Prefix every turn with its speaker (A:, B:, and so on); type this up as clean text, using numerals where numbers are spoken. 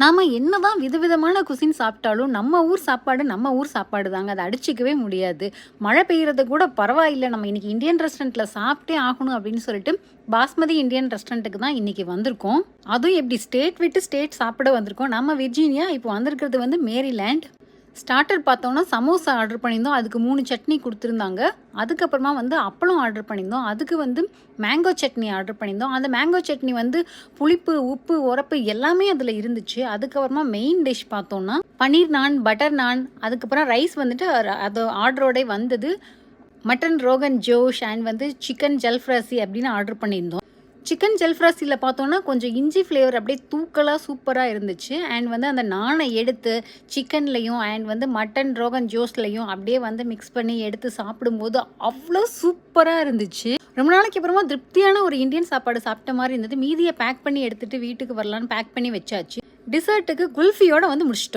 A: நாம என்னதான் விதவிதமான குசின் சாப்பிட்டாலும், நம்ம ஊர் சாப்பாடு தாங்க. அத அடிச்சுக்கவே முடியாது. மழை பெய்யறது கூட பரவாயில்ல. நம்ம இன்னைக்கு இந்தியன் ரெஸ்டாரண்ட்ல சாப்பிட்டே ஆகணும் அப்படின்னு சொல்லிட்டு, பாஸ்மதி இந்தியன் ரெஸ்டாரண்ட்டுக்கு தான் இன்னைக்கு வந்திருக்கோம். அதுவும் எப்படி ஸ்டேட் விட்டு ஸ்டேட் சாப்பிட வந்திருக்கோம். நம்ம விர்ஜீனியா இப்போ வந்திருக்கிறது வந்து மேரிலேண்ட். ஸ்டார்ட்டர் பார்த்தோம்னா சமோசா ஆர்டர் பண்ணியிருந்தோம். அதுக்கு 3 சட்னி குடுத்துருந்தாங்க. அதுக்கப்புறமா வந்து அப்பளம் ஆர்டர் பண்ணியிருந்தோம். அதுக்கு வந்து மேங்கோ சட்னி ஆர்டர் பண்ணியிருந்தோம். அந்த மேங்கோ சட்னி வந்து புளிப்பு, உப்பு, உரப்பு எல்லாமே அதில இருந்துச்சு. அதுக்கப்புறமா மெயின் டிஷ் பார்த்தோம்னா, பன்னீர் நான், பட்டர் நான், அதுக்கப்புறம் ரைஸ் வந்துட்டு அது ஆர்டரோடே வந்தது. மட்டன் ரோகன் ஜோஷ் அண்ட் வந்து சிக்கன் ஜல்ஃப்ரசி அப்படின்னு ஆர்டர் பண்ணியிருந்தோம். சிக்கன் ஜல்ஃப்ராசியில் பார்த்தோன்னா கொஞ்சம் இஞ்சி ஃப்ளேவர் அப்படியே தூக்கலாக சூப்பராக இருந்துச்சு. அண்ட் வந்து அந்த நானை எடுத்து சிக்கன்லேயும் அண்ட் வந்து மட்டன் ரோகன் ஜோஸ்லையும் அப்படியே வந்து மிக்ஸ் பண்ணி எடுத்து சாப்பிடும்போது அவ்வளோ சூப்பராக இருந்துச்சு. ரொம்ப நாளைக்கு அப்புறமா திருப்தியான ஒரு இந்தியன் சாப்பாடு சாப்பிட்ட மாதிரி இருந்தது. மீதியை பேக் பண்ணி எடுத்துகிட்டு வீட்டுக்கு வரலான்னு பேக் பண்ணி வச்சாச்சு. டிசர்ட்டுக்கு குல்ஃபியோட வந்து முடிச்சிட்டோம்.